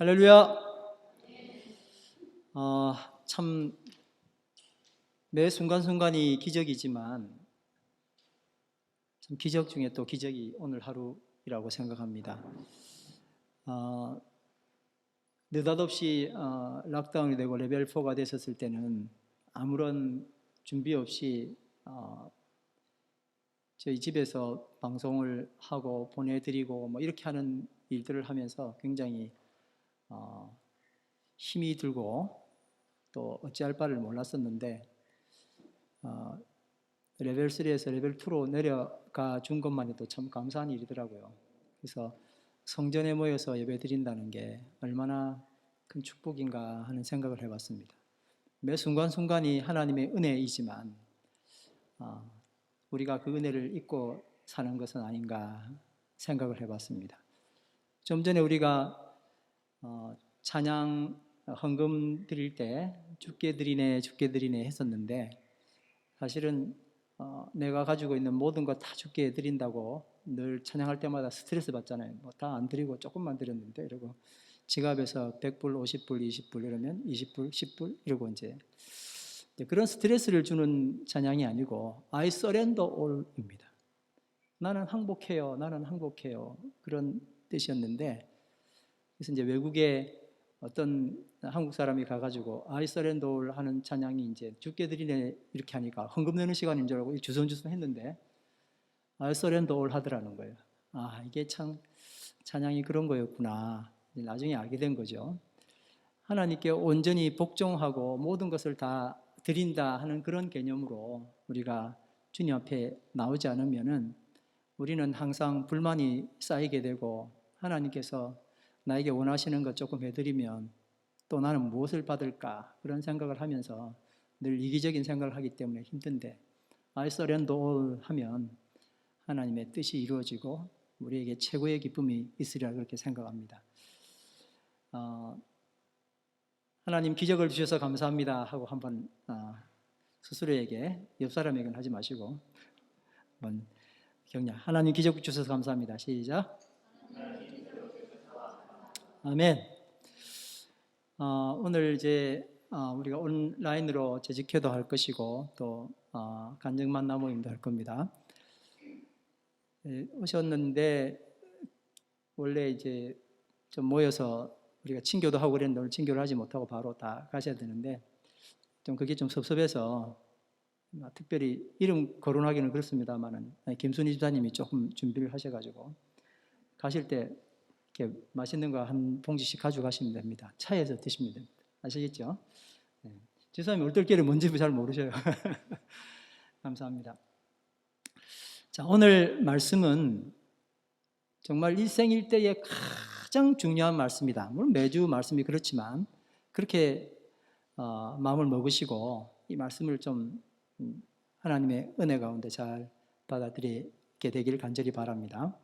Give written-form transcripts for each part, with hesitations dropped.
할렐루야. 참 매 순간순간이 기적이지만 참 기적 중에 또 기적이 오늘 하루이라고 생각합니다. 느닷없이 락다운이 되고 레벨 4가 됐었을 때는 아무런 준비 없이 저희 집에서 방송을 하고 보내드리고 뭐 이렇게 하는 일들을 하면서 굉장히 힘이 들고 또 어찌할 바를 몰랐었는데 레벨 3에서 레벨 2로 내려가 준 것만 해도 참 감사한 일이더라고요. 그래서 성전에 모여서 예배 드린다는 게 얼마나 큰 축복인가 하는 생각을 해봤습니다. 매 순간순간이 하나님의 은혜이지만 우리가 그 은혜를 잊고 사는 것은 아닌가 생각을 해봤습니다. 좀 전에 우리가 찬양 헌금 드릴 때 주께 드리네 주께 드리네 했었는데 사실은 내가 가지고 있는 모든 것 다 주께 드린다고 늘 찬양할 때마다 스트레스 받잖아요. 뭐 다 안 드리고 조금만 드렸는데 이러고 지갑에서 100불, 50불, 20불 이러면 20불, 10불 이러고 이제 그런 스트레스를 주는 찬양이 아니고 I surrender all입니다. 나는 항복해요. 나는 항복해요. 그런 뜻이었는데 그래서 이제 외국에 어떤 한국 사람이 가가지고 I surrender all 하는 찬양이 이제 주께 드리네 이렇게 하니까 헌금 내는 시간인 줄 알고 주섬주섬 했는데 I surrender all 하더라는 거예요. 이게 참 찬양이 그런 거였구나. 나중에 알게 된 거죠. 하나님께 온전히 복종하고 모든 것을 다 드린다 하는 그런 개념으로 우리가 주님 앞에 나오지 않으면은 우리는 항상 불만이 쌓이게 되고 하나님께서 나에게 원하시는 것 조금 해드리면 또 나는 무엇을 받을까 그런 생각을 하면서 늘 이기적인 생각을 하기 때문에 힘든데 I surrender all 하면 하나님의 뜻이 이루어지고 우리에게 최고의 기쁨이 있으리라 그렇게 생각합니다. 하나님 기적을 주셔서 감사합니다 하고 한번 스스로에게 옆 사람에게는 하지 마시고 한번 격려. 하나님 기적 주셔서 감사합니다. 시작. 아멘. 오늘 이제 우리가 온라인으로 재직회도 할 것이고 또 간증 만나 모임도 할 겁니다. 오셨는데 원래 이제 좀 모여서 우리가 친교도 하고 그랬는데 오늘 친교를 하지 못하고 바로 다 가셔야 되는데 좀 그게 좀 섭섭해서 특별히 이름 거론하기는 그렇습니다만은 김순희 집사님이 조금 준비를 하셔가지고 가실 때 이렇게 맛있는 거 한 봉지씩 가져가시면 됩니다. 차에서 드시면 됩니다. 아시겠죠? 네. 집사님이 얼떨결에 뭔지 잘 모르셔요. 감사합니다. 자, 오늘 말씀은 정말 일생일대의 가장 중요한 말씀이다. 물론 매주 말씀이 그렇지만 그렇게 마음을 먹으시고 이 말씀을 좀 하나님의 은혜 가운데 잘 받아들이게 되기를 간절히 바랍니다.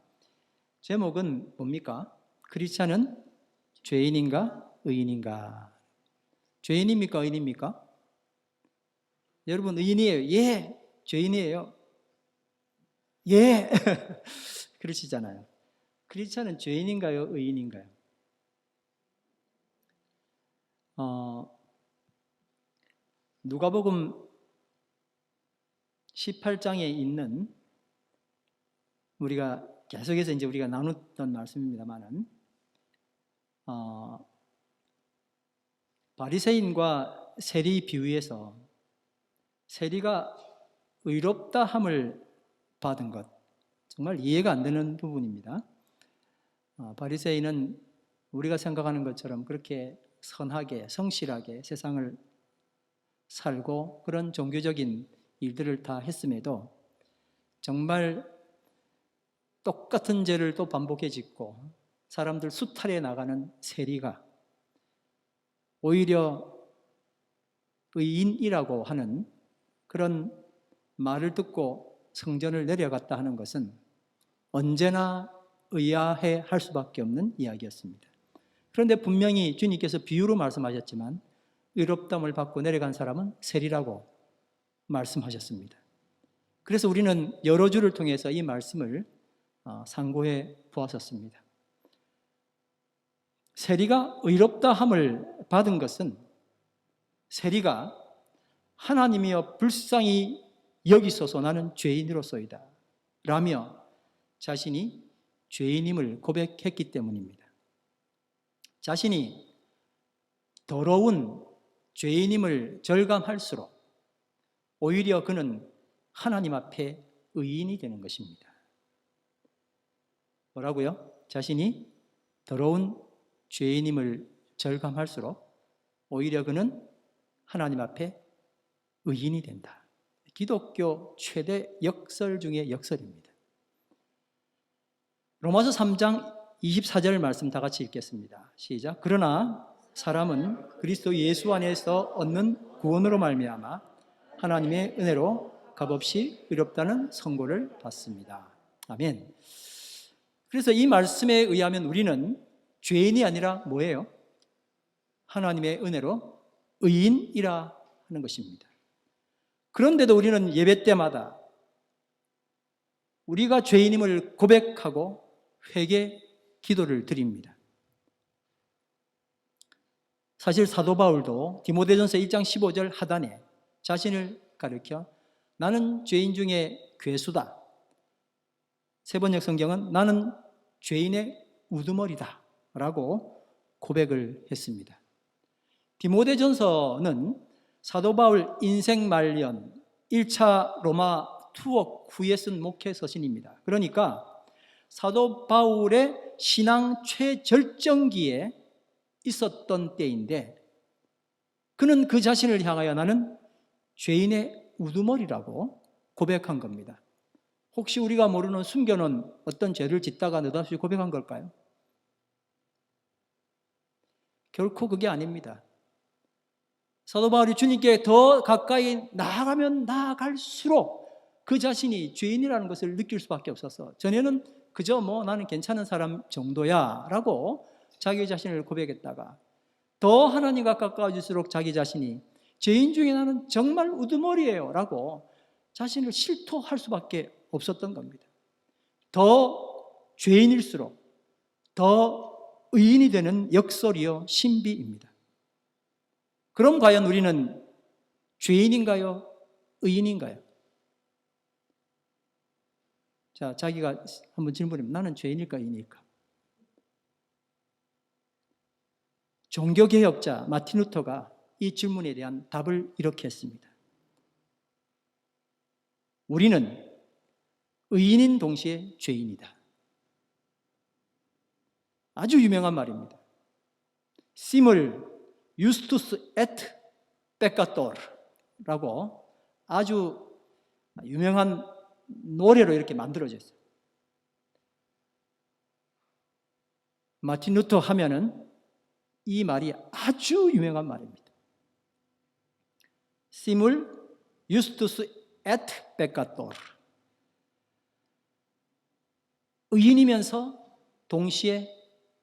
제목은 뭡니까? 크리스찬은 죄인인가 의인인가? 죄인입니까 의인입니까? 여러분 의인이에요? 예, 죄인이에요. 예, 그러시잖아요. 크리스찬은 죄인인가요? 의인인가요? 누가복음 18장에 있는 우리가 계속해서 이제 우리가 나눴던 말씀입니다만은 바리새인과 세리 비유에서 세리가 의롭다 함을 받은 것 정말 이해가 안 되는 부분입니다. 바리새인은 우리가 생각하는 것처럼 그렇게 선하게 성실하게 세상을 살고 그런 종교적인 일들을 다 했음에도 정말 똑같은 죄를 또 반복해 짓고 사람들 수탈해 나가는 세리가 오히려 의인이라고 하는 그런 말을 듣고 성전을 내려갔다 하는 것은 언제나 의아해 할 수밖에 없는 이야기였습니다. 그런데 분명히 주님께서 비유로 말씀하셨지만 의롭다함을 받고 내려간 사람은 세리라고 말씀하셨습니다. 그래서 우리는 여러 주를 통해서 이 말씀을 상고해 보았었습니다. 세리가 의롭다 함을 받은 것은 세리가 하나님이여 불쌍히 여기소서 나는 죄인으로소이다 라며 자신이 죄인임을 고백했기 때문입니다. 자신이 더러운 죄인임을 절감할수록 오히려 그는 하나님 앞에 의인이 되는 것입니다. 뭐라고요? 자신이 더러운 죄인임을 절감할수록 오히려 그는 하나님 앞에 의인이 된다. 기독교 최대 역설 중의 역설입니다. 로마서 3장 24절 말씀 다 같이 읽겠습니다. 시작. 그러나 사람은 그리스도 예수 안에서 얻는 구원으로 말미암아 하나님의 은혜로 값없이 의롭다는 선고를 받습니다. 아멘. 그래서 이 말씀에 의하면 우리는 죄인이 아니라 뭐예요? 하나님의 은혜로 의인이라 하는 것입니다. 그런데도 우리는 예배 때마다 우리가 죄인임을 고백하고 회개 기도를 드립니다. 사실 사도 바울도 디모데전서 1장 15절 하단에 자신을 가리켜 나는 죄인 중에 괴수다. 세번역 성경은 나는 죄인의 우두머리다 라고 고백을 했습니다. 디모데전서는 사도 바울 인생 말년 1차 로마 투옥 후에 쓴 목회 서신입니다. 그러니까 사도 바울의 신앙 최절정기에 있었던 때인데 그는 그 자신을 향하여 나는 죄인의 우두머리라고 고백한 겁니다. 혹시 우리가 모르는 숨겨놓은 어떤 죄를 짓다가 느닷없이 고백한 걸까요? 결코 그게 아닙니다. 사도 바울이 주님께 더 가까이 나아가면 나아갈수록 그 자신이 죄인이라는 것을 느낄 수밖에 없어서 전에는 그저 나는 괜찮은 사람 정도야 라고 자기 자신을 고백했다가 더 하나님과 가까워질수록 자기 자신이 죄인 중에 나는 정말 우두머리예요 라고 자신을 실토할 수밖에 없었던 겁니다. 더 죄인일수록 더 의인이 되는 역설이요 신비입니다. 그럼 과연 우리는 죄인인가요? 의인인가요? 자, 자기가 한번 질문해보면 나는 죄인일까 의인일까? 종교개혁자 마틴 루터가 이 질문에 대한 답을 이렇게 했습니다. 우리는 의인인 동시에 죄인이다. 아주 유명한 말입니다. Simul justus et peccator라고 아주 유명한 노래로 이렇게 만들어졌어요. 마틴 루터 하면은 이 말이 아주 유명한 말입니다. Simul justus et peccator. 의인이면서 동시에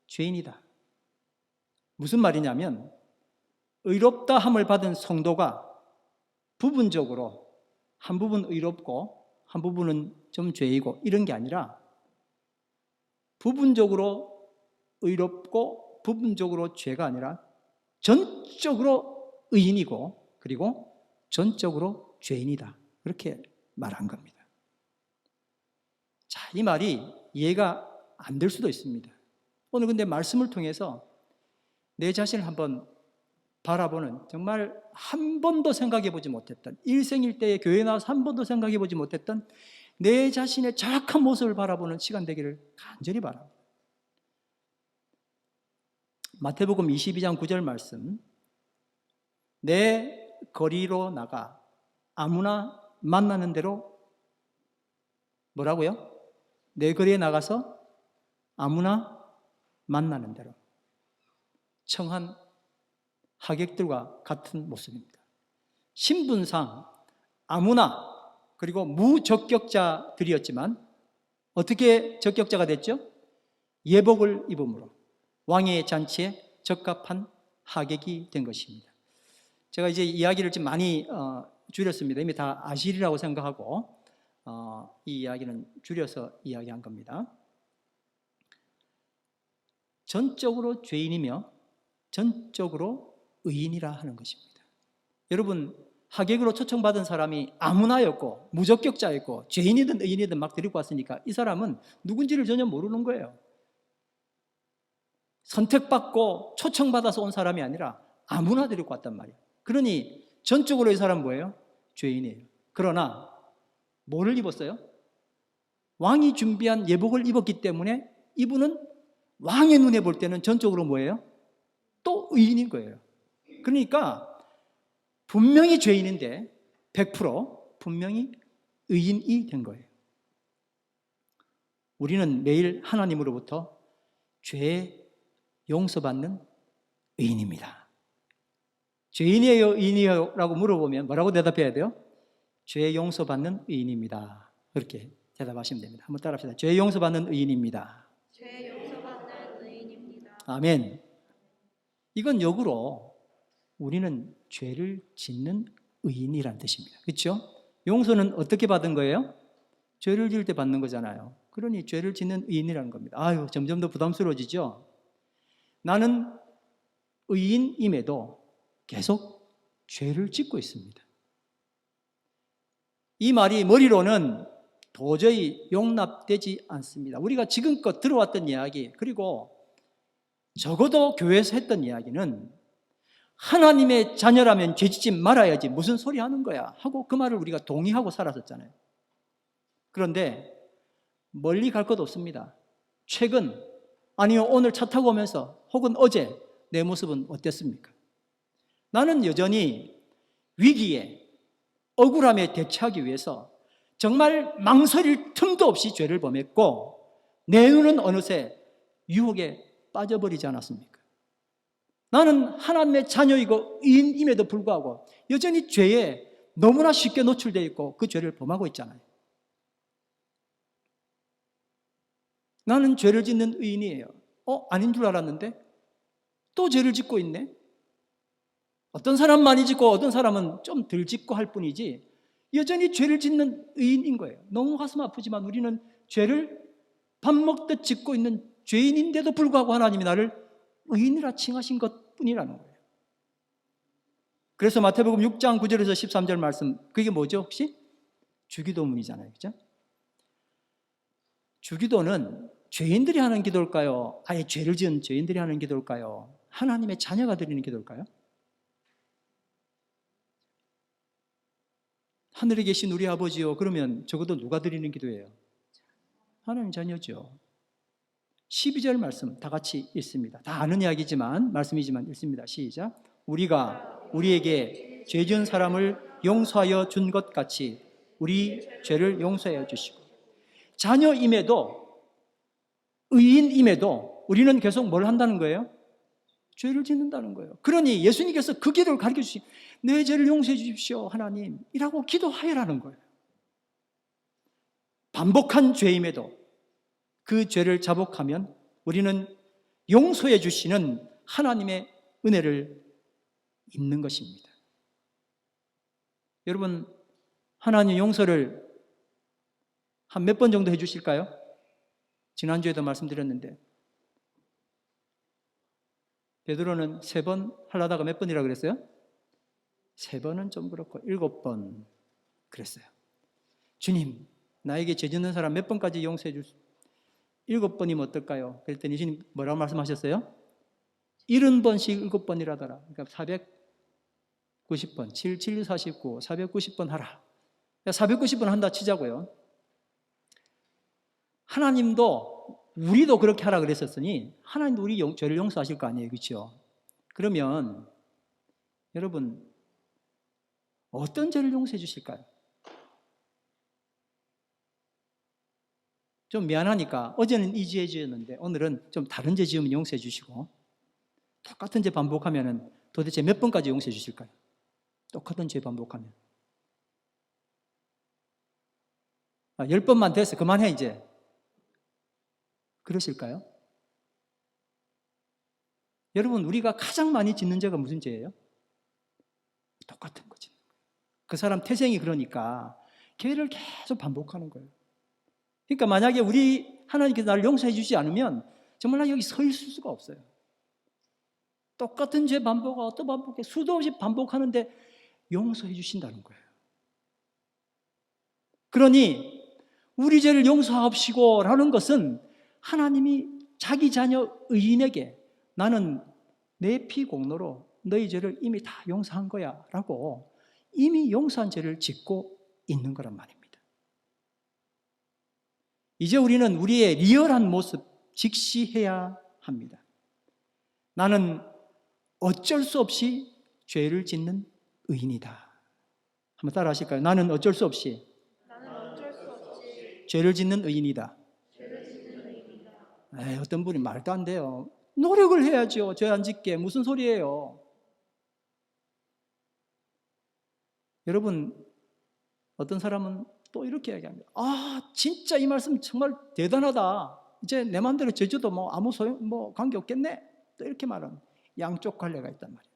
죄인이다. 무슨 말이냐면 의롭다 함을 받은 성도가 부분적으로 한 부분 의롭고 한 부분은 좀 죄이고 이런 게 아니라 부분적으로 의롭고 부분적으로 죄가 아니라 전적으로 의인이고 그리고 전적으로 죄인이다. 그렇게 말한 겁니다. 자, 이 말이 이해가 안 될 수도 있습니다. 오늘 근데 말씀을 통해서 내 자신을 한번 바라보는 정말 한 번도 생각해 보지 못했던 일생일대에 교회 나와서 한 번도 생각해 보지 못했던 내 자신의 정확한 모습을 바라보는 시간 되기를 간절히 바랍니다. 마태복음 22장 9절 말씀 내 거리로 나가 아무나 만나는 대로 뭐라고요? 내 거리에 나가서 아무나 만나는 대로 청한 하객들과 같은 모습입니다. 신분상 아무나 그리고 무적격자들이었지만 어떻게 적격자가 됐죠? 예복을 입음으로 왕의 잔치에 적합한 하객이 된 것입니다. 제가 이제 이야기를 좀 많이 줄였습니다. 이미 다 아시리라고 생각하고 이 이야기는 줄여서 이야기한 겁니다. 전적으로 죄인이며 전적으로 의인이라 하는 것입니다. 여러분, 하객으로 초청받은 사람이 아무나였고 무적격자였고 죄인이든 의인이든 막 데리고 왔으니까 이 사람은 누군지를 전혀 모르는 거예요. 선택받고 초청받아서 온 사람이 아니라 아무나 데리고 왔단 말이에요. 그러니 전적으로 이 사람은 뭐예요? 죄인이에요. 그러나 뭐를 입었어요? 왕이 준비한 예복을 입었기 때문에 이분은 왕의 눈에 볼 때는 전적으로 뭐예요? 또 의인인 거예요. 그러니까 분명히 죄인인데 100% 분명히 의인이 된 거예요. 우리는 매일 하나님으로부터 죄 용서받는 의인입니다. 죄인이에요? 의인이에요? 라고 물어보면 뭐라고 대답해야 돼요? 죄 용서받는 의인입니다. 그렇게 대답하시면 됩니다. 한번 따라합시다. 죄 용서받는 의인입니다. 죄 용서받는 의인입니다. 아멘. 이건 역으로 우리는 죄를 짓는 의인이라는 뜻입니다. 그렇죠? 용서는 어떻게 받은 거예요? 죄를 지을 때 받는 거잖아요. 그러니 죄를 짓는 의인이라는 겁니다. 아유, 점점 더 부담스러워지죠? 나는 의인임에도 계속 죄를 짓고 있습니다. 이 말이 머리로는 도저히 용납되지 않습니다. 우리가 지금껏 들어왔던 이야기, 그리고 적어도 교회에서 했던 이야기는 하나님의 자녀라면 죄짓지 말아야지, 무슨 소리 하는 거야 하고 그 말을 우리가 동의하고 살았었잖아요. 그런데 멀리 갈 것 없습니다. 최근, 아니요 오늘 차 타고 오면서 혹은 어제 내 모습은 어땠습니까? 나는 여전히 위기에, 억울함에 대처하기 위해서 정말 망설일 틈도 없이 죄를 범했고 내 눈은 어느새 유혹에 빠져버리지 않았습니까? 나는 하나님의 자녀이고 의인임에도 불구하고 여전히 죄에 너무나 쉽게 노출되어 있고 그 죄를 범하고 있잖아요. 나는 죄를 짓는 의인이에요. 아닌 줄 알았는데 또 죄를 짓고 있네. 어떤 사람은 많이 짓고 어떤 사람은 좀 덜 짓고 할 뿐이지 여전히 죄를 짓는 의인인 거예요. 너무 가슴 아프지만 우리는 죄를 밥 먹듯 짓고 있는 죄인인데도 불구하고 하나님이 나를 의인이라 칭하신 것뿐이라는 거예요. 그래서 마태복음 6장 9절에서 13절 말씀, 그게 뭐죠 혹시? 주기도문이잖아요. 그죠? 주기도는 죄인들이 하는 기도일까요? 아예 죄를 지은 죄인들이 하는 기도일까요? 하나님의 자녀가 드리는 기도일까요? 하늘에 계신 우리 아버지요, 그러면 적어도 누가 드리는 기도예요? 하나님 자녀죠. 12절 말씀 다 같이 읽습니다. 다 아는 이야기지만 말씀이지만 읽습니다. 시작. 우리가 우리에게 죄 지은 사람을 용서하여 준 것 같이 우리 죄를 용서하여 주시고. 자녀임에도 의인임에도 우리는 계속 뭘 한다는 거예요? 죄를 짓는다는 거예요. 그러니 예수님께서 그 기도를 가르쳐 주신, 내 죄를 용서해 주십시오 하나님 이라고 기도하여라는 거예요. 반복한 죄임에도 그 죄를 자복하면 우리는 용서해 주시는 하나님의 은혜를 입는 것입니다. 여러분, 하나님 용서를 한 몇 번 정도 해 주실까요? 지난주에도 말씀드렸는데 베드로는 3번 하려다가 몇 번이라 그랬어요? 3번은 좀 그렇고 7번 그랬어요. 주님, 나에게 죄 짓는 사람 몇 번까지 용서해 주세요? 7번이면 어떨까요? 그랬더니 주님 뭐라고 말씀하셨어요? 70번씩 7번이라더라. 그러니까 490번, 7, 7, 49, 490번 하라. 490번 한다 치자고요. 하나님도 우리도 그렇게 하라 그랬었으니 하나님도 우리 죄를 용서하실 거 아니에요, 그렇죠? 그러면 여러분 어떤 죄를 용서해 주실까요? 좀 미안하니까 어제는 이 죄 지었는데 오늘은 좀 다른 죄 지으면 용서해 주시고, 똑같은 죄 반복하면 도대체 몇 번까지 용서해 주실까요? 똑같은 죄 반복하면 10번만 됐어 그만해 이제 그러실까요? 여러분, 우리가 가장 많이 짓는 죄가 무슨 죄예요? 똑같은 거지. 그 사람 태생이 그러니까 죄를 계속 반복하는 거예요. 그러니까 만약에 우리 하나님께서 나를 용서해 주지 않으면 정말 나 여기 서 있을 수가 없어요. 똑같은 죄 반복하고 또 반복해 수도 없이 반복하는데 용서해 주신다는 거예요. 그러니 우리 죄를 용서하시고라는 것은 하나님이 자기 자녀 의인에게 나는 내 피 공로로 너희 죄를 이미 다 용서한 거야 라고 이미 용서한 죄를 짓고 있는 거란 말입니다. 이제 우리는 우리의 리얼한 모습 직시해야 합니다. 나는 어쩔 수 없이 죄를 짓는 의인이다. 한번 따라 하실까요? 나는 어쩔 수 없이 죄를 짓는 의인이다. 어떤 분이 말도 안 돼요. 노력을 해야죠. 죄 안 짓게. 무슨 소리예요? 여러분, 어떤 사람은 또 이렇게 얘기합니다. 진짜 이 말씀 정말 대단하다. 이제 내 마음대로 죄져도 뭐 아무 소용, 뭐 관계 없겠네. 또 이렇게 말하는 양쪽 갈래가 있단 말이에요.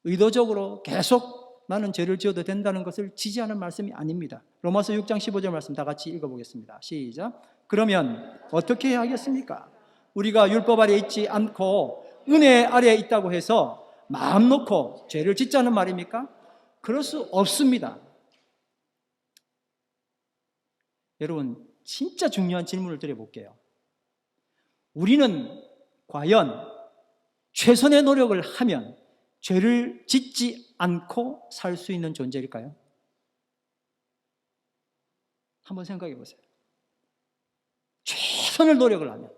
의도적으로 계속 나는 죄를 지어도 된다는 것을 지지하는 말씀이 아닙니다. 로마서 6장 15절 말씀 다 같이 읽어보겠습니다. 시작. 그러면 어떻게 해야 하겠습니까? 우리가 율법 아래에 있지 않고 은혜 아래에 있다고 해서 마음 놓고 죄를 짓자는 말입니까? 그럴 수 없습니다. 여러분, 진짜 중요한 질문을 드려볼게요. 우리는 과연 최선의 노력을 하면 죄를 짓지 않고 살 수 있는 존재일까요? 한번 생각해 보세요. 최선의 노력을 하면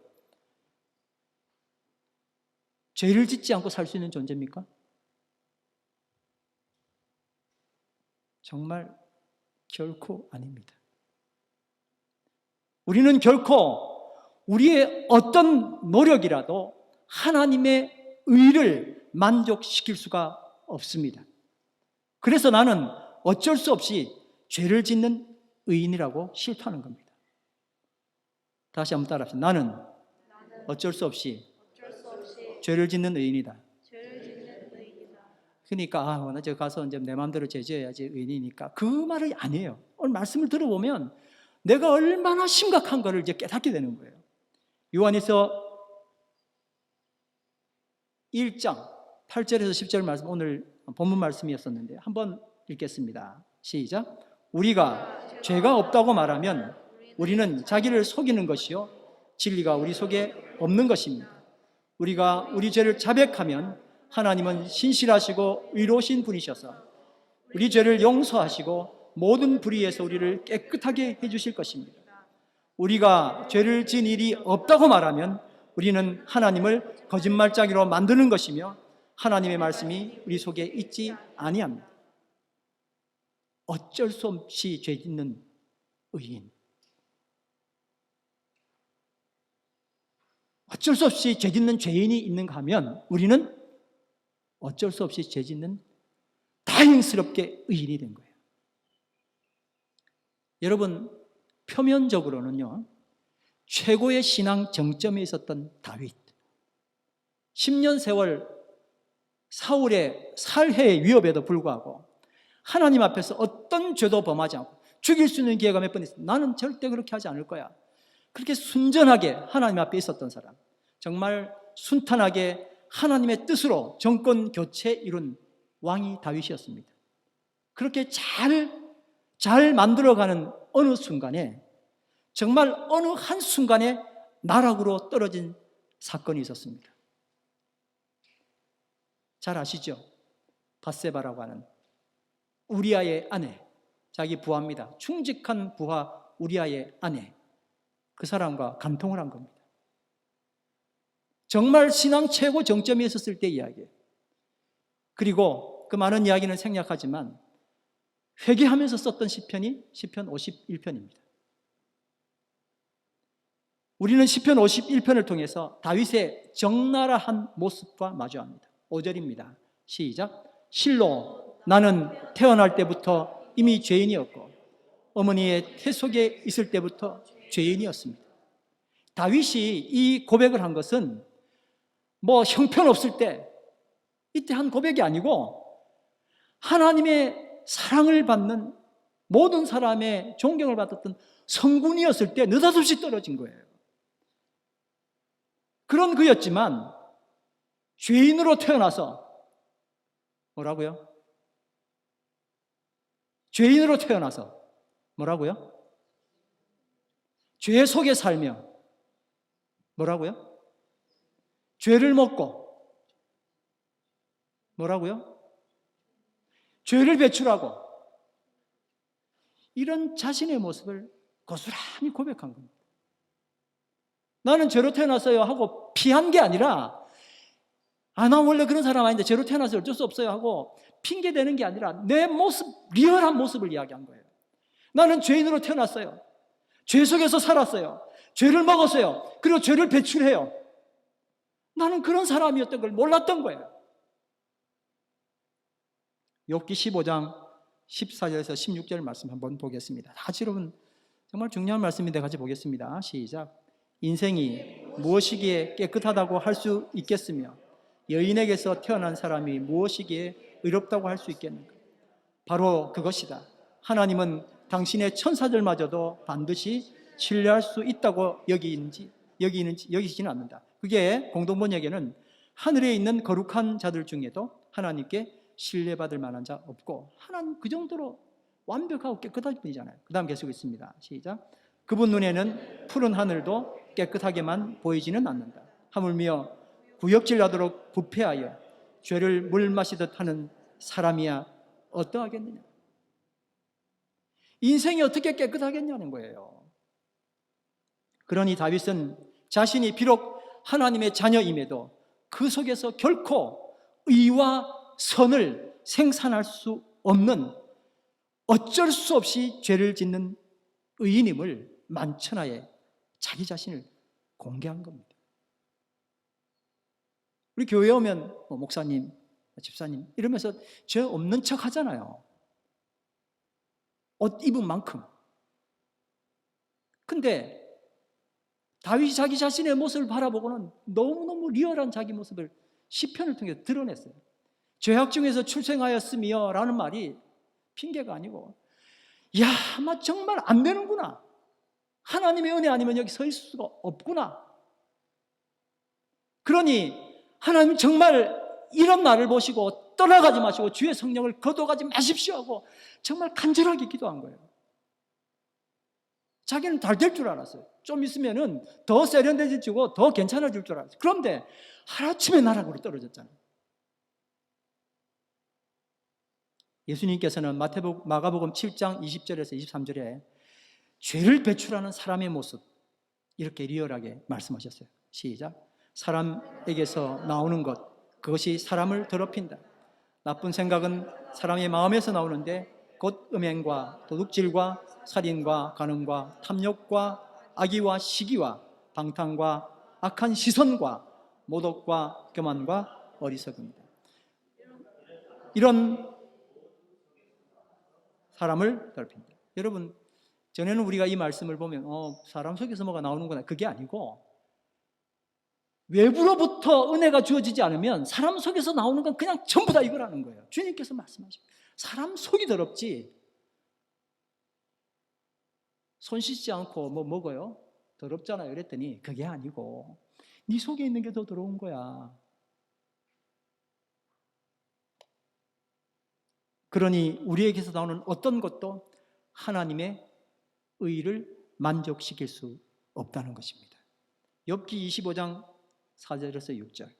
죄를 짓지 않고 살 수 있는 존재입니까? 정말 결코 아닙니다. 우리는 결코 우리의 어떤 노력이라도 하나님의 의를 만족시킬 수가 없습니다. 그래서 나는 어쩔 수 없이 죄를 짓는 의인이라고 실토하는 겁니다. 다시 한번 따라합시다. 나는 어쩔 수 없이 죄를 짓는 의인이다. 그러니까 나 저 가서 이제 내 마음대로 죄지어야지 의인이니까 그 말이 아니에요. 오늘 말씀을 들어보면 내가 얼마나 심각한 거를 이제 깨닫게 되는 거예요. 요한일서 1장 8절에서 10절 말씀, 오늘 본문 말씀이었었는데 한번 읽겠습니다. 시작. 우리가 죄가 없다고 말하면 우리는 자기를 속이는 것이요 진리가 우리 속에 없는 것입니다. 우리가 우리 죄를 자백하면 하나님은 신실하시고 의로우신 분이셔서 우리 죄를 용서하시고 모든 불의에서 우리를 깨끗하게 해주실 것입니다. 우리가 죄를 지은 일이 없다고 말하면 우리는 하나님을 거짓말쟁이로 만드는 것이며 하나님의 말씀이 우리 속에 있지 아니합니다. 어쩔 수 없이 죄 짓는 의인, 어쩔 수 없이 죄 짓는 죄인이 있는가 하면 우리는 어쩔 수 없이 죄 짓는 다행스럽게 의인이 된 거예요. 여러분, 표면적으로는요, 최고의 신앙 정점에 있었던 다윗, 10년 세월 사울의 살해의 위협에도 불구하고 하나님 앞에서 어떤 죄도 범하지 않고 죽일 수 있는 기회가 몇 번 있어요. 나는 절대 그렇게 하지 않을 거야. 그렇게 순전하게 하나님 앞에 있었던 사람, 정말 순탄하게 하나님의 뜻으로 정권 교체 이룬 왕이 다윗이었습니다. 그렇게 잘 만들어가는 어느 순간에, 정말 어느 한순간에 나락으로 떨어진 사건이 있었습니다. 잘 아시죠? 밧세바라고 하는 우리아의 아내, 자기 부하입니다. 충직한 부하 우리아의 아내, 그 사람과 간통을 한 겁니다. 정말 신앙 최고 정점에 있었을 때 이야기예요. 그리고 그 많은 이야기는 생략하지만 회개하면서 썼던 시편이 시편 51편입니다. 우리는 시편 51편을 통해서 다윗의 적나라한 모습과 마주합니다. 5절입니다. 시작. 실로 나는 태어날 때부터 이미 죄인이었고 어머니의 태 속에 있을 때부터 죄인이었습니다. 다윗이 이 고백을 한 것은 뭐 형편없을 때 이때 한 고백이 아니고 하나님의 사랑을 받는, 모든 사람의 존경을 받았던 성군이었을 때 느닷없이 떨어진 거예요. 그런 그였지만 죄인으로 태어나서 뭐라고요? 죄인으로 태어나서 뭐라고요? 죄 속에 살며 뭐라고요? 죄를 먹고 뭐라고요? 죄를 배출하고 이런 자신의 모습을 고스란히 고백한 겁니다. 나는 죄로 태어났어요 하고 피한 게 아니라 나 원래 그런 사람 아닌데 죄로 태어나서 어쩔 수 없어요 하고 핑계대는 게 아니라 내 모습, 리얼한 모습을 이야기한 거예요. 나는 죄인으로 태어났어요. 죄 속에서 살았어요. 죄를 먹었어요. 그리고 죄를 배출해요. 나는 그런 사람이었던 걸 몰랐던 거예요. 욥기 15장 14절에서 16절 말씀 한번 보겠습니다. 같이 여러분 정말 중요한 말씀인데 같이 보겠습니다. 시작. 인생이 무엇이기에 깨끗하다고 할 수 있겠으며 여인에게서 태어난 사람이 무엇이기에 의롭다고 할 수 있겠는가? 바로 그것이다. 하나님은 당신의 천사들마저도 반드시 신뢰할 수 있다고 여기지는 않는다. 그게 공동번역에는 하늘에 있는 거룩한 자들 중에도 하나님께 신뢰받을 만한 자 없고 하나님 그 정도로 완벽하고 깨끗한 분이잖아요. 그 다음 계속 있습니다. 시작. 그분 눈에는 푸른 하늘도 깨끗하게만 보이지는 않는다. 하물며 구역질 나도록 부패하여 죄를 물 마시듯 하는 사람이야 어떠하겠느냐. 인생이 어떻게 깨끗하겠냐는 거예요. 그러니 다윗은 자신이 비록 하나님의 자녀임에도 그 속에서 결코 의와 선을 생산할 수 없는 어쩔 수 없이 죄를 짓는 의인임을 만천하에 자기 자신을 공개한 겁니다. 우리 교회 오면 목사님, 집사님 이러면서 죄 없는 척 하잖아요. 옷 입은 만큼. 근데 다윗이 자기 자신의 모습을 바라보고는 너무너무 리얼한 자기 모습을 시편을 통해서 드러냈어요. 죄악 중에서 출생하였으며 라는 말이 핑계가 아니고 야, 아마 정말 안 되는구나. 하나님의 은혜 아니면 여기 서 있을 수가 없구나. 그러니 하나님 정말 이런 나를 보시고 떠나가지 마시고 주의 성령을 거둬가지 마십시오 하고 정말 간절하게 기도한 거예요. 자기는 잘 될 줄 알았어요. 좀 있으면은 더 세련돼지고 더 괜찮아질 줄 알았어요. 그런데 하루아침에 나락으로 떨어졌잖아요. 예수님께서는 마가복음 7장 20절에서 23절에 죄를 배출하는 사람의 모습 이렇게 리얼하게 말씀하셨어요. 시작. 사람에게서 나오는 것 그것이 사람을 더럽힌다. 나쁜 생각은 사람의 마음에서 나오는데 곧 음행과 도둑질과 살인과 간음과 탐욕과 악의와 시기와 방탕과 악한 시선과 모독과 교만과 어리석음이다. 이런 사람을 더럽힌다. 여러분, 전에는 우리가 이 말씀을 보면 사람 속에서 뭐가 나오는구나. 그게 아니고 외부로부터 은혜가 주어지지 않으면 사람 속에서 나오는 건 그냥 전부 다 이거라는 거예요. 주님께서 말씀하십니다. 사람 속이 더럽지 손 씻지 않고 뭐 먹어요? 더럽잖아요. 이랬더니 그게 아니고 네 속에 있는 게 더 더러운 거야. 그러니 우리에게서 나오는 어떤 것도 하나님의 의를 만족시킬 수 없다는 것입니다. 욥기 25장 4절에서 6절.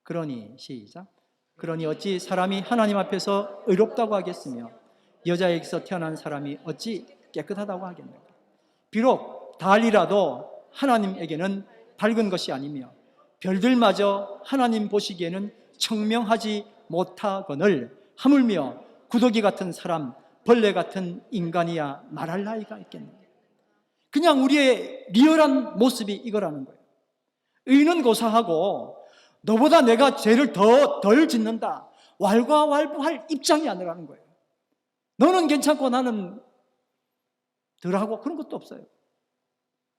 그러니 시작. 그러니 어찌 사람이 하나님 앞에서 의롭다고 하겠으며 여자에게서 태어난 사람이 어찌 깨끗하다고 하겠는가. 비록 달이라도 하나님에게는 밝은 것이 아니며 별들마저 하나님 보시기에는 청명하지 못하거늘 하물며 구더기 같은 사람, 벌레 같은 인간이야 말할 나이가 있겠느냐. 그냥 우리의 리얼한 모습이 이거라는 거예요. 의는 고사하고 너보다 내가 죄를 더 덜 짓는다 왈가왈부할 입장이 아니라는 거예요. 너는 괜찮고 나는 덜하고 그런 것도 없어요.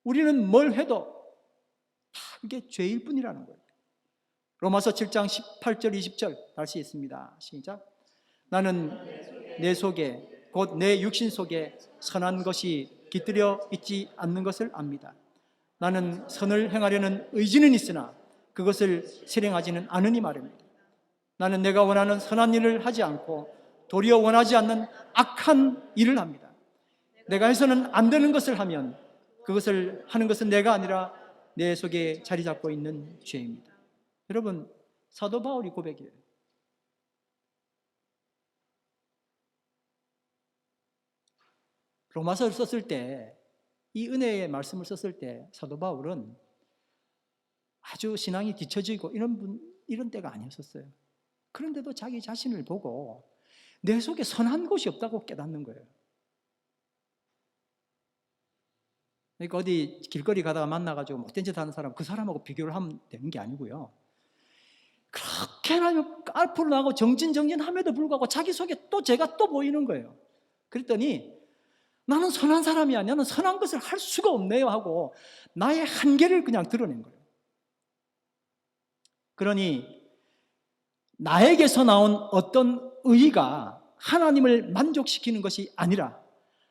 우리는 뭘 해도 다 그게 죄일 뿐이라는 거예요. 로마서 7장 18절 20절 다시 있습니다. 시작. 나는 내 속에 곧 내 육신 속에 선한 것이 깃들여 있지 않는 것을 압니다. 나는 선을 행하려는 의지는 있으나 그것을 실행하지는 않으니 말입니다. 나는 내가 원하는 선한 일을 하지 않고 도리어 원하지 않는 악한 일을 합니다. 내가 해서는 안 되는 것을 하면 그것을 하는 것은 내가 아니라 내 속에 자리 잡고 있는 죄입니다. 여러분, 사도 바울이 고백이에요. 로마서를 썼을 때, 이 은혜의 말씀을 썼을 때 사도 바울은 아주 신앙이 뒤처지고 이런 때가 아니었어요. 그런데도 자기 자신을 보고 내 속에 선한 것이 없다고 깨닫는 거예요. 그러니까 어디 길거리 가다가 만나가지고 못된 짓 하는 사람, 그 사람하고 비교를 하면 되는 게 아니고요. 그렇게나 앞으로 나가고 정진함에도 불구하고 자기 속에 또 죄가 또 보이는 거예요. 그랬더니 나는 선한 사람이 아니야, 나는 선한 것을 할 수가 없네요 하고 나의 한계를 그냥 드러낸 거예요. 그러니 나에게서 나온 어떤 의의가 하나님을 만족시키는 것이 아니라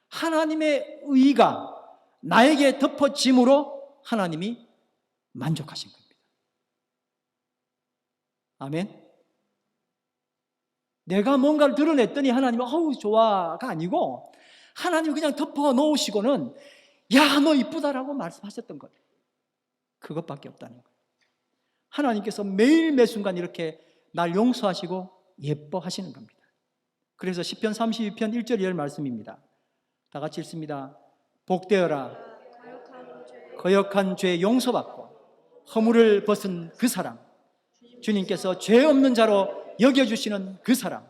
하나님의 의의가 나에게 덮어짐으로 하나님이 만족하신 겁니다. 아멘. 내가 뭔가를 드러냈더니 하나님은 어우 좋아가 아니고 하나님이 그냥 덮어 놓으시고는 야, 너 이쁘다라고 말씀하셨던 거예요. 그것밖에 없다는 거예요. 하나님께서 매일 매순간 이렇게 날 용서하시고 예뻐하시는 겁니다. 그래서 시편 32편 1절 2절 말씀입니다. 다 같이 읽습니다. 복되어라 거역한 죄 용서받고 허물을 벗은 그 사람, 주님께서 죄 없는 자로 여겨주시는 그 사람,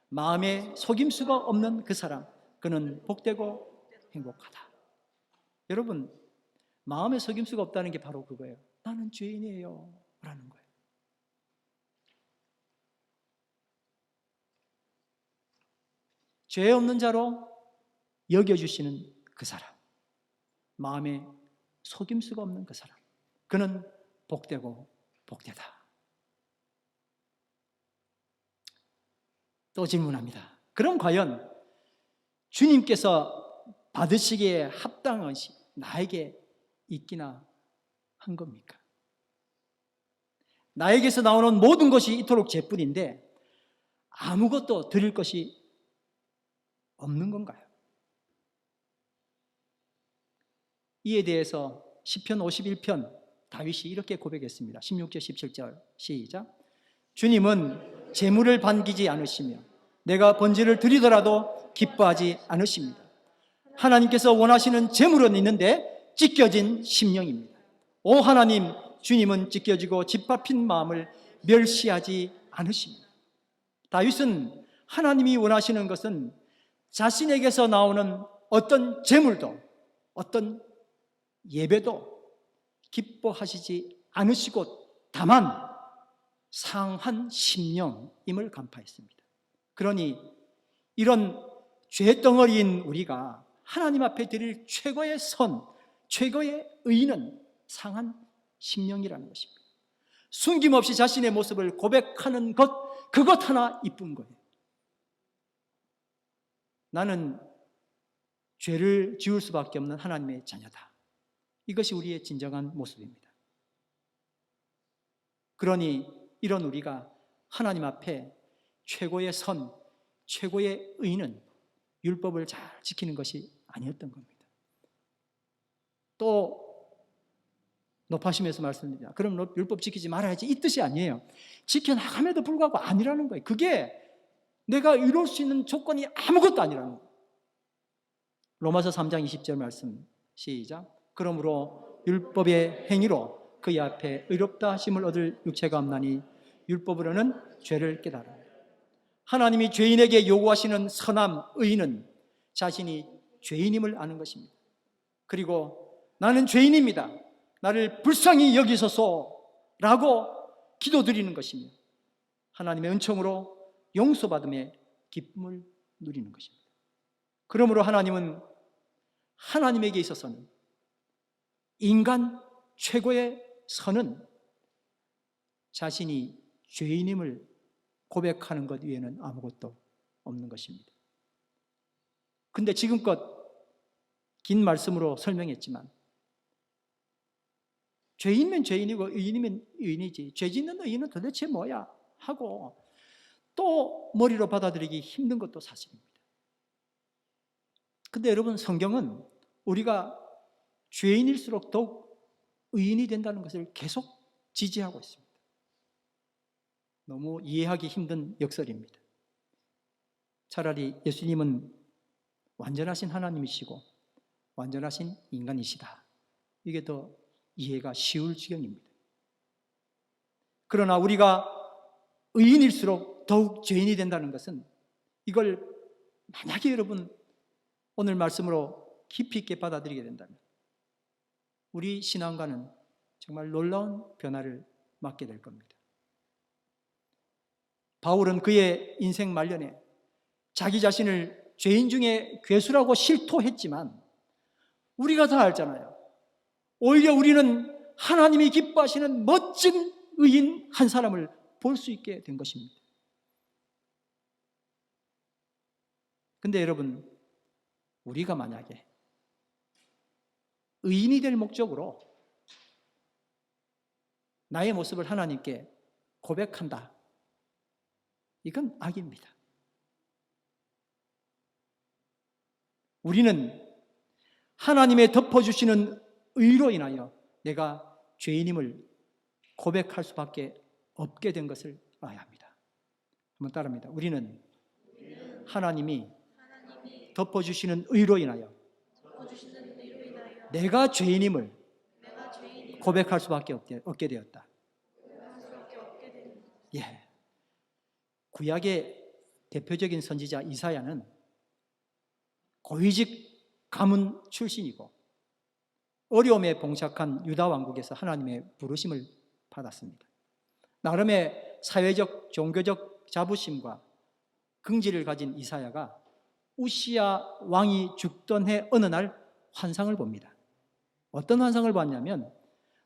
마음에 속임수가 없는 그 사람, 그는 복되고 행복하다. 여러분, 마음에 속임수가 없다는 게 바로 그거예요. 나는 죄인이에요 라는 거예요. 죄 없는 자로 여겨주시는 그 사람, 마음에 속임수가 없는 그 사람, 그는 복되고 복되다. 또 질문합니다. 그럼 과연 주님께서 받으시기에 합당한 것이 나에게 있기나 한 겁니까? 나에게서 나오는 모든 것이 이토록 죄뿐인데 아무것도 드릴 것이 없는 건가요? 이에 대해서 시편 51편 다윗이 이렇게 고백했습니다. 16절 17절 시작. 주님은 재물을 반기지 않으시며 내가 번제를 드리더라도 기뻐하지 않으십니다. 하나님께서 원하시는 재물은 있는데 찢겨진 심령입니다. 오 하나님, 주님은 찢겨지고 짓밟힌 마음을 멸시하지 않으십니다. 다윗은 하나님이 원하시는 것은 자신에게서 나오는 어떤 재물도 어떤 예배도 기뻐하시지 않으시고 다만 상한 심령임을 간파했습니다. 그러니 이런 죄덩어리인 우리가 하나님 앞에 드릴 최고의 선, 최고의 의는 상한 심령이라는 것입니다. 숨김없이 자신의 모습을 고백하는 것, 그것 하나 이쁜 거예요. 나는 죄를 지을 수밖에 없는 하나님의 자녀다. 이것이 우리의 진정한 모습입니다. 그러니 이런 우리가 하나님 앞에 최고의 선, 최고의 의는 율법을 잘 지키는 것이 아니었던 겁니다. 또 높아심에서 말씀드립니다. 그럼 율법 지키지 말아야지, 이 뜻이 아니에요. 지켜나감에도 불구하고 아니라는 거예요. 그게 내가 이룰 수 있는 조건이 아무것도 아니라는 거예요. 로마서 3장 20절 말씀 시작. 그러므로 율법의 행위로 그의 앞에 의롭다 하심을 얻을 육체가 없나니 율법으로는 죄를 깨달아. 하나님이 죄인에게 요구하시는 선함, 의는 자신이 죄인임을 아는 것입니다. 그리고 나는 죄인입니다, 나를 불쌍히 여기소서라고 기도드리는 것입니다. 하나님의 은총으로 용서받음의 기쁨을 누리는 것입니다. 그러므로 하나님은 하나님에게 있어서는 인간 최고의 선은 자신이 죄인임을 고백하는 것 외에는 아무것도 없는 것입니다. 근데 지금껏 긴 말씀으로 설명했지만 죄인이면 죄인이고 의인이면 의인이지, 죄 짓는 의인은 도대체 뭐야 하고 또 머리로 받아들이기 힘든 것도 사실입니다. 근데 여러분, 성경은 우리가 죄인일수록 더욱 의인이 된다는 것을 계속 지지하고 있습니다. 너무 이해하기 힘든 역설입니다. 차라리 예수님은 완전하신 하나님이시고 완전하신 인간이시다, 이게 더 이해가 쉬울 지경입니다. 그러나 우리가 의인일수록 더욱 죄인이 된다는 것은, 이걸 만약에 여러분 오늘 말씀으로 깊이 있게 받아들이게 된다면 우리 신앙과는 정말 놀라운 변화를 맞게 될 겁니다. 바울은 그의 인생 말년에 자기 자신을 죄인 중에 괴수라고 실토했지만 우리가 다 알잖아요. 오히려 우리는 하나님이 기뻐하시는 멋진 의인 한 사람을 볼 수 있게 된 것입니다. 근데 여러분, 우리가 만약에 의인이 될 목적으로 나의 모습을 하나님께 고백한다, 이건 악입니다. 우리는 하나님의 덮어주시는 의로 인하여 내가 죄인임을 고백할 수밖에 없게 된 것을 알아야 합니다. 한번 따라합니다. 우리는 하나님이 덮어주시는 의로 인하여 내가 죄인임을 고백할 수밖에 없게 되었다. 예. 구약의 대표적인 선지자 이사야는 고위직 가문 출신이고 어려움에 봉착한 유다 왕국에서 하나님의 부르심을 받았습니다. 나름의 사회적, 종교적 자부심과 긍지를 가진 이사야가 우시야 왕이 죽던 해 어느 날 환상을 봅니다. 어떤 환상을 봤냐면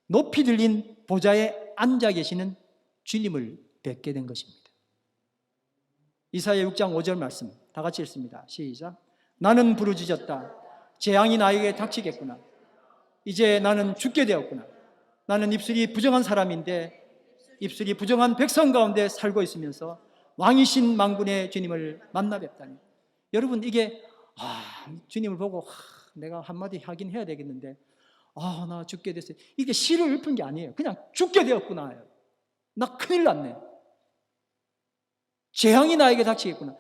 높이 들린 보좌에 앉아 계시는 주님을 뵙게 된 것입니다. 이사야 6장 5절 말씀 다 같이 읽습니다. 시작. 나는 부르짖었다. 재앙이 나에게 닥치겠구나. 이제 나는 죽게 되었구나. 나는 입술이 부정한 사람인데 입술이 부정한 백성 가운데 살고 있으면서 왕이신 만군의 주님을 만나 뵙다니. 여러분, 이게 주님을 보고 내가 한마디 하긴 해야 되겠는데 나 죽게 됐어요, 이게 시를 읊은 게 아니에요. 그냥 죽게 되었구나. 나 큰일 났네. 재앙이 나에게 닥치겠구나.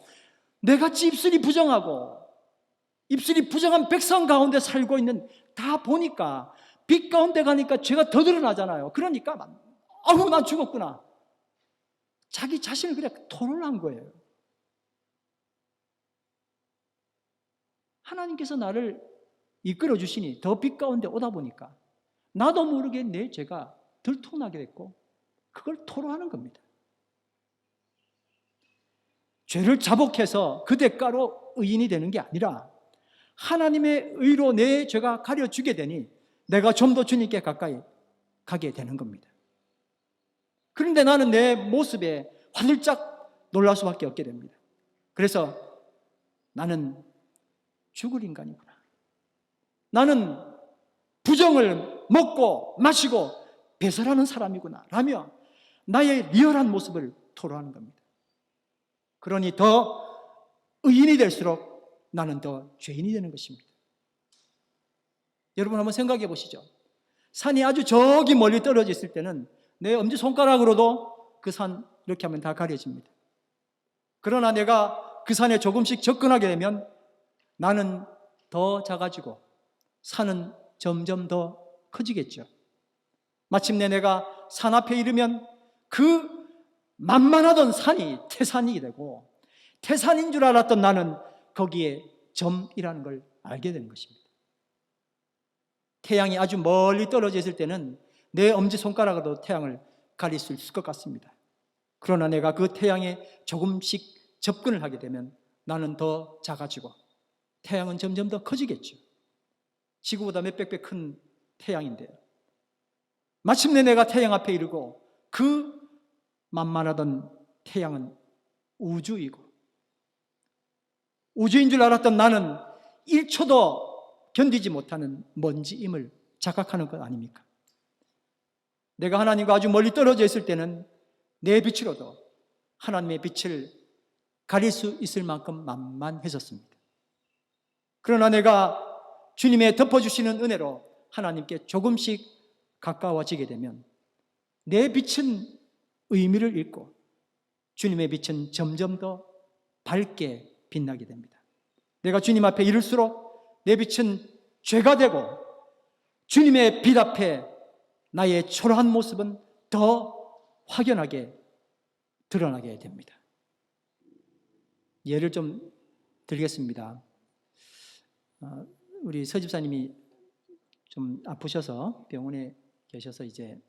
내같이 입술이 부정하고 입술이 부정한 백성 가운데 살고 있는, 다 보니까 빛 가운데 가니까 죄가 더 드러나잖아요. 그러니까 난 죽었구나. 자기 자신을 그냥 토를 한 거예요. 하나님께서 나를 이끌어 주시니 더 빛 가운데 오다 보니까 나도 모르게 내 죄가 들통나게 됐고 그걸 토로하는 겁니다. 죄를 자복해서 그 대가로 의인이 되는 게 아니라 하나님의 의로 내 죄가 가려주게 되니 내가 좀 더 주님께 가까이 가게 되는 겁니다. 그런데 나는 내 모습에 화들짝 놀랄 수밖에 없게 됩니다. 그래서 나는 죽을 인간이구나. 나는 부정을 먹고 마시고 배설하는 사람이구나 라며 나의 리얼한 모습을 토로하는 겁니다. 그러니 더 의인이 될수록 나는 더 죄인이 되는 것입니다. 여러분 한번 생각해 보시죠. 산이 아주 저기 멀리 떨어져 있을 때는 내 엄지손가락으로도 그 산 이렇게 하면 다 가려집니다. 그러나 내가 그 산에 조금씩 접근하게 되면 나는 더 작아지고 산은 점점 더 커지겠죠. 마침내 내가 산 앞에 이르면 그 만만하던 산이 태산이 되고 태산인 줄 알았던 나는 거기에 점이라는 걸 알게 되는 것입니다. 태양이 아주 멀리 떨어져 있을 때는 내 엄지손가락으로 태양을 가릴 수 있을 것 같습니다. 그러나 내가 그 태양에 조금씩 접근을 하게 되면 나는 더 작아지고 태양은 점점 더 커지겠죠. 지구보다 몇백 배 큰 태양인데요. 마침내 내가 태양 앞에 이르고 그 만만하던 태양은 우주이고 우주인 줄 알았던 나는 1초도 견디지 못하는 먼지임을 자각하는 것 아닙니까? 내가 하나님과 아주 멀리 떨어져 있을 때는 내 빛으로도 하나님의 빛을 가릴 수 있을 만큼 만만했었습니다. 그러나 내가 주님의 덮어주시는 은혜로 하나님께 조금씩 가까워지게 되면 내 빛은 의미를 잃고 주님의 빛은 점점 더 밝게 빛나게 됩니다. 내가 주님 앞에 이를수록 내 빛은 죄가 되고 주님의 빛 앞에 나의 초라한 모습은 더 확연하게 드러나게 됩니다. 예를 좀 들겠습니다. 우리 서집사님이 좀 아프셔서 병원에 계셔서 이제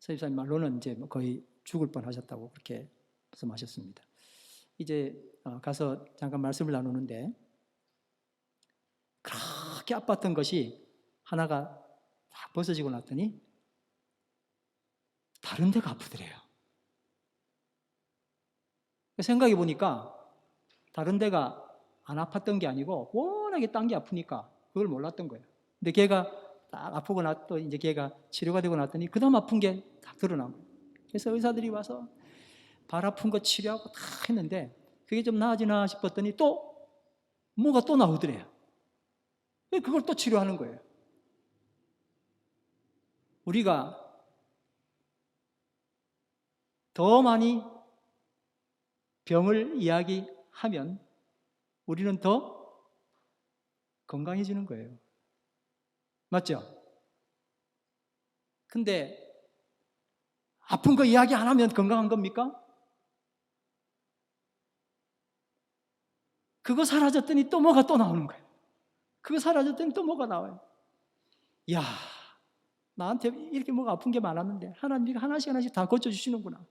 서집사님 말로는 이제 거의 죽을 뻔하셨다고 그렇게 말씀하셨습니다. 이제 가서 잠깐 말씀을 나누는데 그렇게 아팠던 것이 하나가 다 벗어지고 났더니 다른 데가 아프더래요. 생각해 보니까 다른 데가 안 아팠던 게 아니고 워낙에 딴 게 아프니까 그걸 몰랐던 거예요. 근데 걔가 딱 아프고 나또 이제 걔가 치료가 되고 났더니 그 다음 아픈 게 다 드러난 거예요. 그래서 의사들이 와서 발 아픈 거 치료하고 다 했는데 그게 좀 나아지나 싶었더니 또 뭐가 또 나오더래요. 그걸 또 치료하는 거예요. 우리가 더 많이 병을 이야기하면 우리는 더 건강해지는 거예요. 맞죠? 근데 아픈 거 이야기 안 하면 건강한 겁니까? 그거 사라졌더니 또 뭐가 또 나오는 거예요. 그거 사라졌더니 또 뭐가 나와요. 이야, 나한테 이렇게 뭐가 아픈 게 많았는데 하나님이 하나씩 하나씩 다 고쳐주시는구나.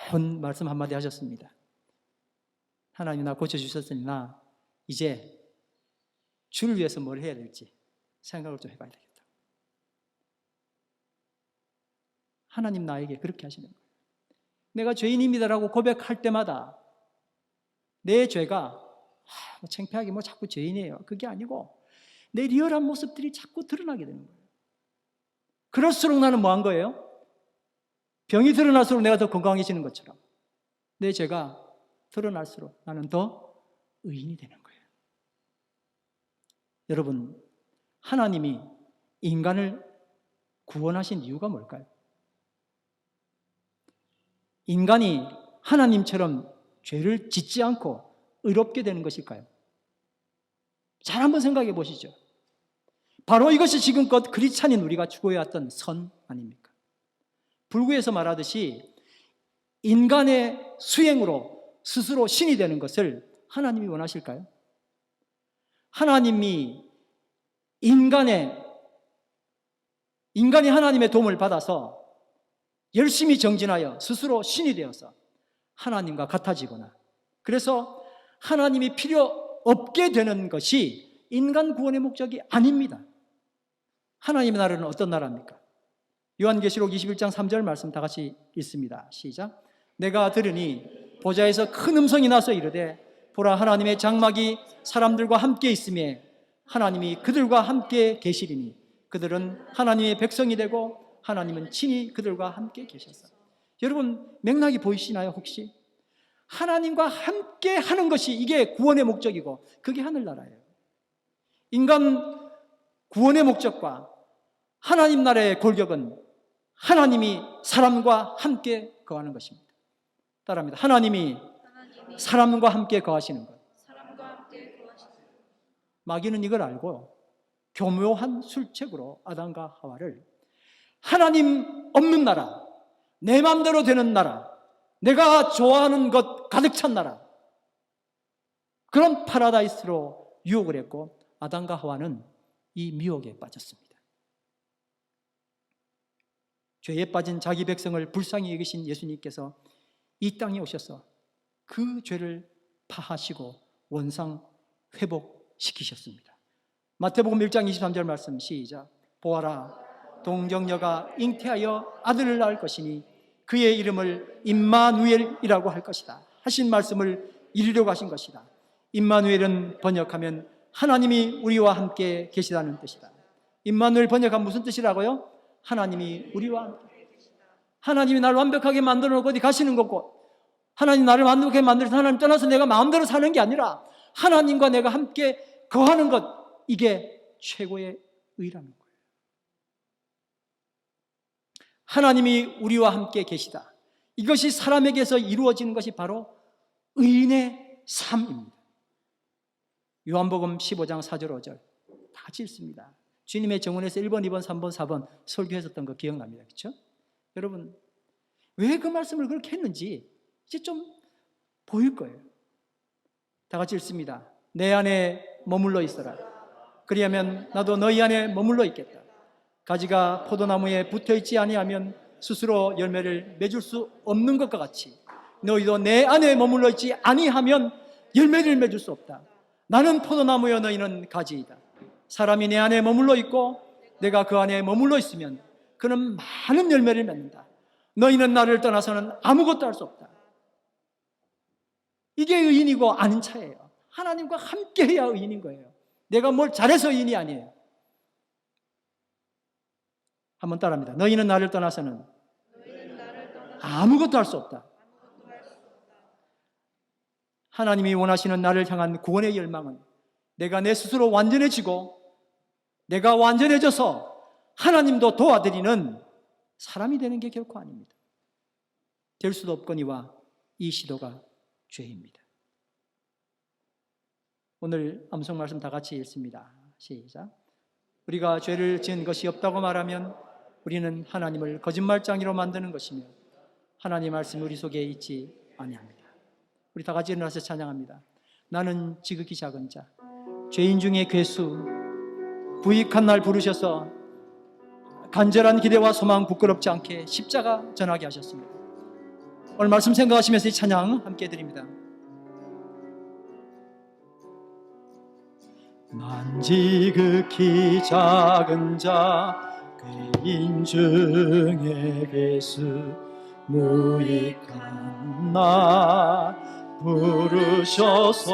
좋은 말씀 한마디 하셨습니다. 하나님이 나 고쳐주셨으니 나 이제 주를 위해서 뭘 해야 될지 생각을 좀 해봐야 되겠다. 하나님 나에게 그렇게 하시는 거예요. 내가 죄인입니다라고 고백할 때마다 내 죄가 창피하게 뭐 자꾸 죄인이에요. 그게 아니고 내 리얼한 모습들이 자꾸 드러나게 되는 거예요. 그럴수록 나는 뭐 한 거예요? 병이 드러날수록 내가 더 건강해지는 것처럼 내 죄가 드러날수록 나는 더 의인이 되는 거예요. 여러분, 하나님이 인간을 구원하신 이유가 뭘까요? 인간이 하나님처럼 죄를 짓지 않고 의롭게 되는 것일까요? 잘 한번 생각해 보시죠. 바로 이것이 지금껏 크리스찬인 우리가 추구해왔던 선 아닙니까? 불구에서 말하듯이 인간의 수행으로 스스로 신이 되는 것을 하나님이 원하실까요? 하나님이 인간이 하나님의 도움을 받아서 열심히 정진하여 스스로 신이 되어서 하나님과 같아지거나 그래서 하나님이 필요 없게 되는 것이 인간 구원의 목적이 아닙니다. 하나님의 나라는 어떤 나라입니까? 요한계시록 21장 3절 말씀 다 같이 읽습니다. 시작. 내가 들으니 보좌에서 큰 음성이 나서 이르되 보라 하나님의 장막이 사람들과 함께 있으며 하나님이 그들과 함께 계시리니 그들은 하나님의 백성이 되고 하나님은 친히 그들과 함께 계셔서. 여러분 맥락이 보이시나요 혹시? 하나님과 함께 하는 것이 이게 구원의 목적이고 그게 하늘나라예요. 인간 구원의 목적과 하나님 나라의 골격은 하나님이 사람과 함께 거하는 것입니다. 따라합니다. 하나님이 사람과 함께 거하시는 것. 마귀는 이걸 알고 교묘한 술책으로 아담과 하와를 하나님 없는 나라, 내 마음대로 되는 나라, 내가 좋아하는 것 가득 찬 나라, 그런 파라다이스로 유혹을 했고 아담과 하와는 이 미혹에 빠졌습니다. 죄에 빠진 자기 백성을 불쌍히 여기신 예수님께서 이 땅에 오셔서 그 죄를 파하시고 원상 회복시키셨습니다. 마태복음 1장 23절 말씀 시작. 보아라 동정녀가 잉태하여 아들을 낳을 것이니 그의 이름을 임마누엘이라고 할 것이다 하신 말씀을 이루려고 하신 것이다. 임마누엘은 번역하면 하나님이 우리와 함께 계시다는 뜻이다. 임마누엘 번역하면 무슨 뜻이라고요? 하나님이 우리와 함께. 하나님이 나를 완벽하게 만들어 놓고 어디 가시는 거고, 하나님 나를 완벽하게 만들어서 하나님 떠나서 내가 마음대로 사는 게 아니라 하나님과 내가 함께 거하는 것, 이게 최고의 의라는 거예요. 하나님이 우리와 함께 계시다. 이것이 사람에게서 이루어지는 것이 바로 의인의 삶입니다. 요한복음 15장 4절 5절 다 같이 읽습니다. 주님의 정원에서 1번, 2번, 3번, 4번 설교했었던 거 기억납니다. 그렇죠? 여러분, 왜 그 말씀을 그렇게 했는지 이제 좀 보일 거예요. 다 같이 읽습니다. 내 안에 머물러 있어라. 그리하면 나도 너희 안에 머물러 있겠다. 가지가 포도나무에 붙어있지 아니하면 스스로 열매를 맺을 수 없는 것과 같이 너희도 내 안에 머물러 있지 아니하면 열매를 맺을 수 없다. 나는 포도나무여 너희는 가지이다. 사람이 내 안에 머물러 있고 내가 그 안에 머물러 있으면 그는 많은 열매를 맺는다. 너희는 나를 떠나서는 아무것도 할 수 없다. 이게 의인이고 아는 차예요. 하나님과 함께 해야 의인인 거예요. 내가 뭘 잘해서 의인이 아니에요. 한번 따라합니다. 너희는 나를 떠나서는 아무것도 할 수 없다. 하나님이 원하시는 나를 향한 구원의 열망은 내가 내 스스로 완전해지고 내가 완전해져서 하나님도 도와드리는 사람이 되는 게 결코 아닙니다. 될 수도 없거니와 이 시도가 죄입니다. 오늘 암송 말씀 다 같이 읽습니다. 시작. 우리가 죄를 지은 것이 없다고 말하면 우리는 하나님을 거짓말장이로 만드는 것이며 하나님의 말씀이 우리 속에 있지 아니합니다. 우리 다 같이 일어나서 찬양합니다. 나는 지극히 작은 자, 죄인 중에 괴수, 부익한 날 부르셔서 간절한 기대와 소망 부끄럽지 않게 십자가 전하게 하셨습니다. 오늘 말씀 생각하시면서 이 찬양 함께 드립니다. 난 지극히 작은 자, 죄인 중에 괴수, 무익한 나 부르셔서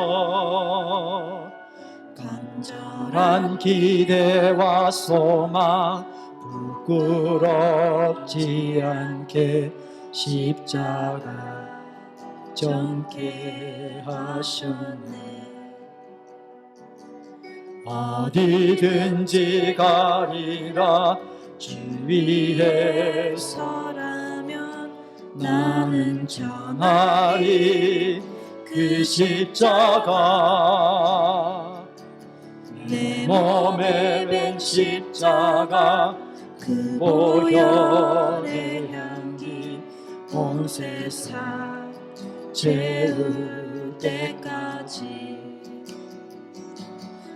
간절한 기대와 소망 부끄럽지 않게 십자가 져게 하셨네. 어디든지 가리라 주 위에 서라면 나는 전하리 그 십자가. 내 몸에 맨 십자가 그 보혈의 향기 온 세상 채울 때까지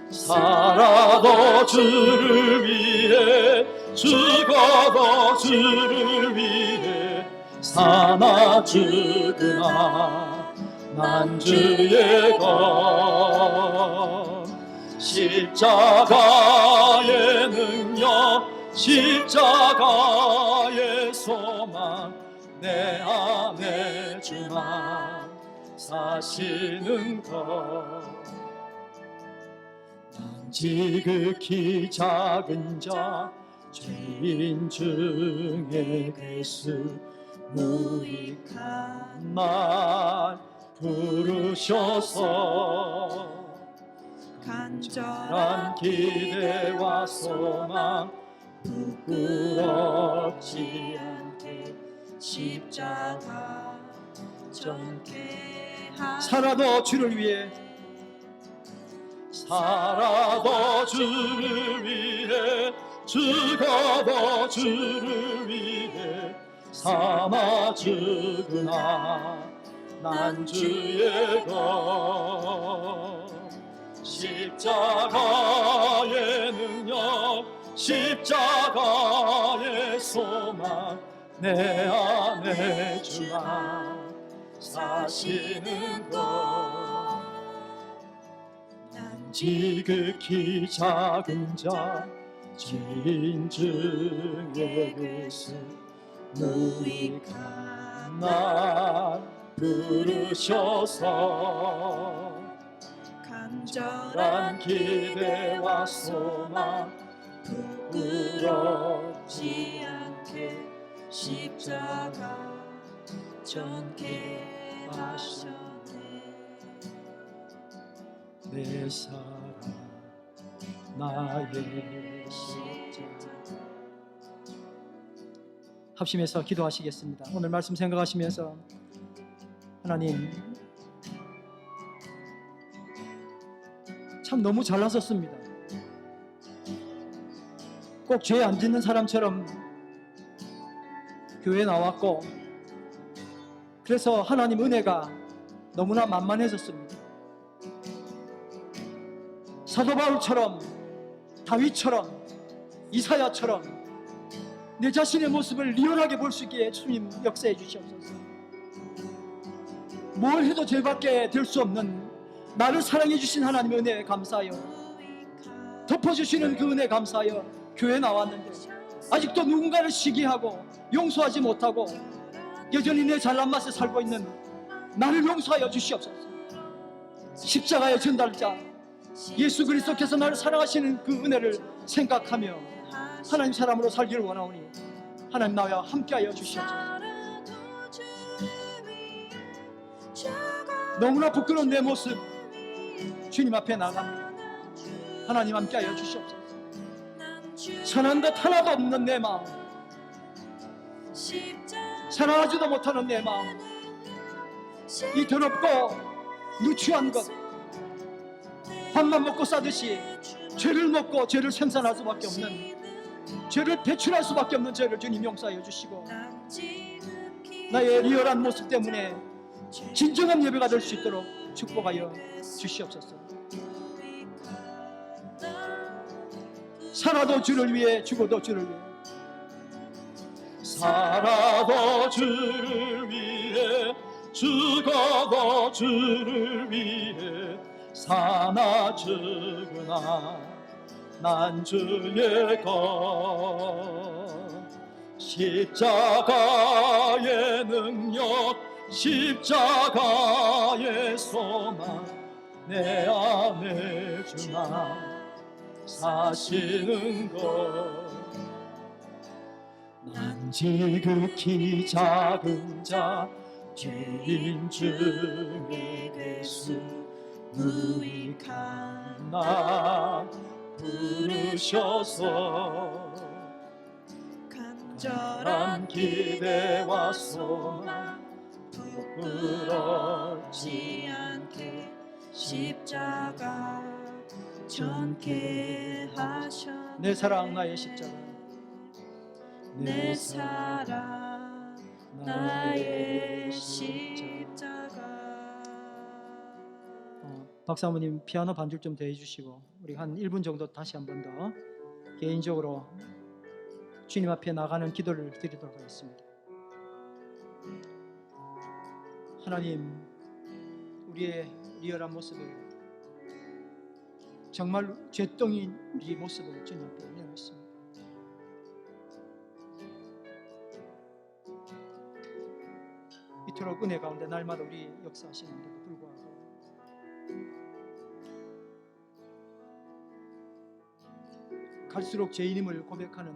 살아도 주를 위해 죽어도 주를 위해 사나 죽으나 난 주의 것. 십자가의 능력 십자가의 소망 내 안에 주만 사시는 것. 난 지극히 작은 자 죄인 중에 괴수 무익한 날 부르셔서 간절한 기대와 소망 부끄럽지 않게 십자가 져게 살아도 주를 위해 살아도 주를 위해 죽어도 주를 위해 사나 죽으나 난 주의 것. 십자가의 능력 십자가의 소망 내 안에 주만 사시는 것. 난 지극히 작은 자 죄인 중에 괴수 무익한 날 부르셔서 간절한 기대와 소망 부끄럽지 않게 십자가 전케 하셨네. 내 사랑 나의 십자가. 합심해서 기도하시겠습니다. 오늘 말씀 생각하시면서 하나님 참 너무 잘나섰습니다. 꼭 죄 안 짓는 사람처럼 교회에 나왔고, 그래서 하나님 은혜가 너무나 만만해졌습니다. 사도 바울처럼, 다윗처럼, 이사야처럼 내 자신의 모습을 리얼하게 볼 수 있게 주님 역사해 주시옵소서. 뭘 해도 죄밖에 될 수 없는 나를 사랑해 주신 하나님의 은혜에 감사하여, 덮어주시는 그 은혜에 감사하여 교회에 나왔는데 아직도 누군가를 시기하고 용서하지 못하고 여전히 내 잘난 맛에 살고 있는 나를 용서하여 주시옵소서. 십자가의 전달자 예수 그리스도께서 나를 사랑하시는 그 은혜를 생각하며 하나님 사람으로 살기를 원하오니 하나님 나와 함께하여 주시옵소서. 너무나 부끄러운 내 모습 주님 앞에 나갑니다. 하나님 함께하여 주시옵소서. 선한 것 하나도 없는 내 마음, 사랑하지도 못하는 내 마음, 이 더럽고 누추한 것, 밥만 먹고 싸듯이 죄를 먹고 죄를 생산할 수밖에 없는, 죄를 배출할 수밖에 없는 죄를 주님 용서하여 주시고 나의 리얼한 모습 때문에 진정한 예배가 될 수 있도록 축복하여 주시옵소서. 살아도 주를 위해, 죽어도 주를 위해, 살아도 주를 위해 죽어도 주를 위해 사나 죽으나 난 주의 것. 십자가의 능력, 십자가의 소망, 내 안에 주나 사시는 것. 난 지극히 작은 자, 죄인 중에 괴수, 무익한 나 부르셔서 간절한 기대와 소망 부끄럽지 않게 십자가 전케 하셨네. 내 사랑 나의 십자가, 내 사랑 나의 십자가. 박사모님 피아노 반줄 좀 더 해주시고 우리 한 1분 정도 다시 한 번 더 개인적으로 주님 앞에 나가는 기도를 드리도록 하겠습니다. 하나님, 우리의 리얼한 모습을, 정말 죄덩이인 우리의 모습을 주님 앞에 내놓습니다. 이토록 은혜 가운데 날마다 우리 역사하시는데도 불구하고 갈수록 죄인임을 고백하는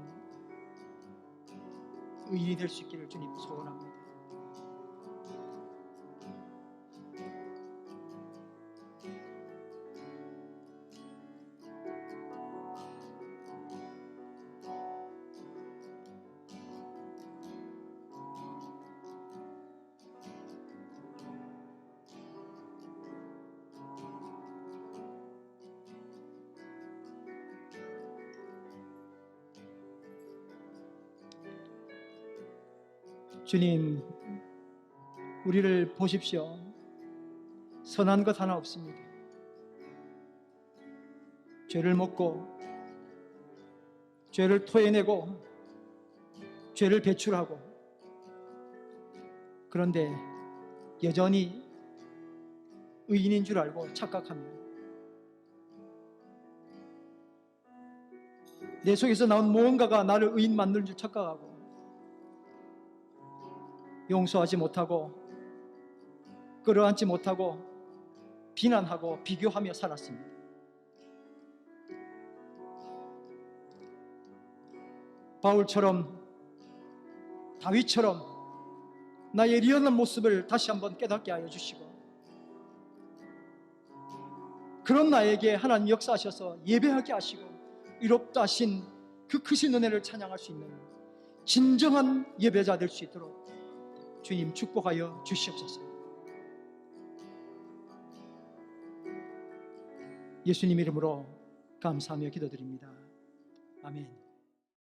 의인이 될 수 있기를 주님 소원합니다. 주님, 우리를 보십시오. 선한 것 하나 없습니다. 죄를 먹고 죄를 토해내고 죄를 배출하고, 그런데 여전히 의인인 줄 알고 착각하며 내 속에서 나온 무언가가 나를 의인 만드는 줄 착각하고 용서하지 못하고 끌어안지 못하고 비난하고 비교하며 살았습니다. 바울처럼, 다윗처럼 나의 리얼한 모습을 다시 한번 깨닫게 하여 주시고, 그런 나에게 하나님 역사하셔서 예배하게 하시고 의롭다 하신 그 크신 은혜를 찬양할 수 있는 진정한 예배자 될 수 있도록 주님 축복하여 주시옵소서. 예수님 이름으로 감사하며 기도드립니다. 아멘.